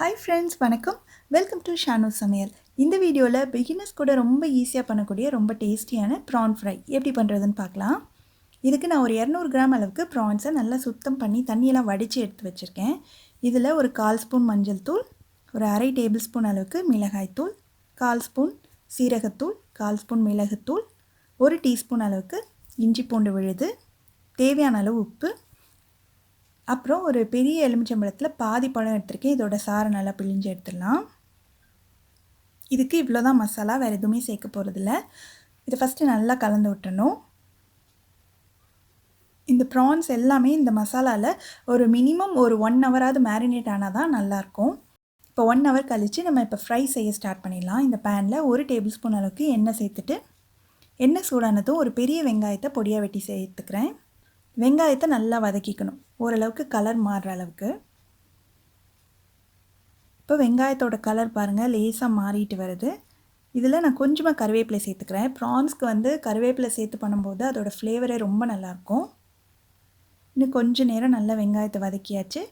Hi friends, வணக்கம். Welcome to Shanu சமையல். இந்த வீடியோவில் பிகினர்ஸ் கூட ரொம்ப ஈஸியாக பண்ணக்கூடிய ரொம்ப டேஸ்டியான ப்ரான் ஃப்ரை எப்படி பண்ணுறதுன்னு பார்க்கலாம். இதுக்கு நான் ஒரு 200 கிராம் அளவுக்கு ப்ரான்ஸை நல்லா சுத்தம் பண்ணி தண்ணியெல்லாம் வடித்து எடுத்து வச்சுருக்கேன். இதில் ஒரு 1/4 ஸ்பூன் மஞ்சள் தூள், ஒரு அரை டேபிள் ஸ்பூன் அளவுக்கு மிளகாய்த்தூள், 1/4 ஸ்பூன் சீரகத்தூள், 1/4 ஸ்பூன் மிளகுத்தூள், 1 டீஸ்பூன் அளவுக்கு இஞ்சி பூண்டு விழுது, தேவையான அளவு உப்பு, அப்புறம் ஒரு பெரிய எலுமிச்சம்பழத்தில் பாதி பழம் எடுத்திருக்கேன். இதோட சாறை நல்லா பிழிஞ்சு எடுத்துடலாம். இதுக்கு இவ்வளோ தான் மசாலா, வேறு எதுவுமே சேர்க்க போகிறதில்ல. இதை ஃபஸ்ட்டு நல்லா கலந்து விட்டுறணும். இந்த ப்ரான்ஸ் எல்லாமே இந்த மசாலாவில் ஒரு மினிமம் ஒரு 1 ஹவராவது மேரினேட் ஆனால் தான் நல்லாயிருக்கும். இப்போ 1 ஹவர் கழித்து நம்ம இப்போ ஃப்ரை செய்ய ஸ்டார்ட் பண்ணிடலாம். இந்த பேனில் 1 டேபிள் ஸ்பூன் அளவுக்கு எண்ணெய் சேர்த்துட்டு, எண்ணெய் சூடானதும் ஒரு பெரிய வெங்காயத்தை பொடியாக வெட்டி சேர்த்துக்கிறேன். வெங்காயத்தை நல்லா வதக்கிக்கணும், ஓரளவுக்கு கலர் மாறுற அளவுக்கு. இப்போ வெங்காயத்தோட கலர் பாருங்கள், லேசாக மாறிட்டு வருது. இதில் நான் கொஞ்சமாக கருவேப்பிலை சேர்த்துக்கிறேன். ப்ரான்ஸ்க்கு கருவேப்பிலை சேர்த்து பண்ணும்போது அதோடய ஃப்ளேவரே ரொம்ப நல்லாயிருக்கும். இன்னும் கொஞ்சம் நேரம் நல்லா வெங்காயத்தை வதக்கியாச்சு.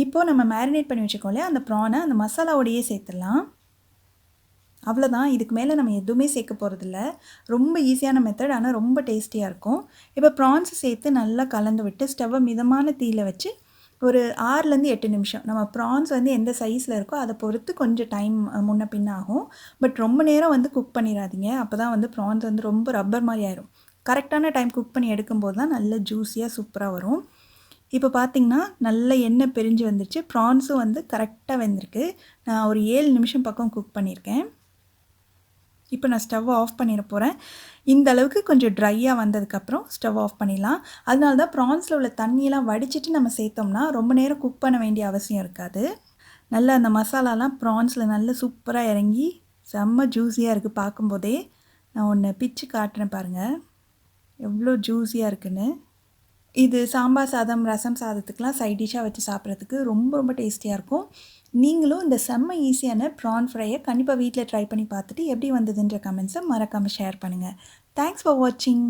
இப்போது நம்ம மேரினேட் பண்ணி வச்சுக்கோம் இல்லையா, அந்த ப்ரானை அந்த மசாலாவோடையே சேர்த்துடலாம். அவ்வளோதான், இதுக்கு மேலே நம்ம எதுவுமே சேர்க்க போகிறதில்ல. ரொம்ப ஈஸியான மெத்தட், ஆனால் ரொம்ப டேஸ்டியாக இருக்கும். இப்போ ப்ரான்ஸ் சேர்த்து நல்லா கலந்து விட்டு ஸ்டவ்வை மிதமான தீயில் வச்சு ஒரு 6லேருந்து 8 நிமிஷம். நம்ம ப்ரான்ஸ் எந்த சைஸில் இருக்கோ அதை பொறுத்து கொஞ்சம் டைம் முன்ன பின்ன ஆகும். பட் ரொம்ப நேரம் குக் பண்ணிடாதீங்க, அப்போ தான் ப்ரான்ஸ் ரொம்ப ரப்பர் மாதிரி ஆயிரும். கரெக்டான டைம் குக் பண்ணி எடுக்கும்போது தான் நல்ல ஜூஸியாக சூப்பராக வரும். இப்போ பார்த்திங்கன்னா நல்ல எண்ணெய் பிரிஞ்சு வந்துருச்சு. ப்ரான்ஸும் கரெக்டாக வெந்திருக்கு. நான் ஒரு 7 நிமிஷம் பக்கம் குக் பண்ணியிருக்கேன். இப்போ நான் ஸ்டவ் ஆஃப் பண்ணிட போகிறேன். இந்த அளவுக்கு கொஞ்சம் ட்ரையாக வந்ததுக்கப்புறம் ஸ்டவ் ஆஃப் பண்ணிடலாம். அதனால தான் ப்ரான்ஸில் உள்ள தண்ணியெல்லாம் வடிச்சிட்டு நம்ம சேர்த்தோம்னா ரொம்ப நேரம் குக் பண்ண வேண்டிய அவசியம் இருக்காது. நல்லா அந்த மசாலாலாம் ப்ரான்ஸில் நல்லா சூப்பராக இறங்கி செம்ம ஜூஸியாக இருக்குது. பார்க்கும்போதே நான் ஒன்று பிச்சு காட்டுறேன் பாருங்கள், எவ்வளோ ஜூஸியாக இருக்குன்னு. இது சாம்பார் சாதம், ரசம் சாதத்துக்கெலாம் சைட் டிஷ்ஷாக வச்சு சாப்பிட்றதுக்கு ரொம்ப ரொம்ப டேஸ்டியாக இருக்கும். நீங்களும் இந்த செம்ம ஈஸியான ப்ரான் ஃப்ரையை கண்டிப்பாக வீட்டில் ட்ரை பண்ணி பார்த்துட்டு எப்படி வந்ததுன்ற கமெண்ட்ஸை மறக்காமல் ஷேர் பண்ணுங்கள். தேங்க்ஸ் ஃபார் வாட்சிங்.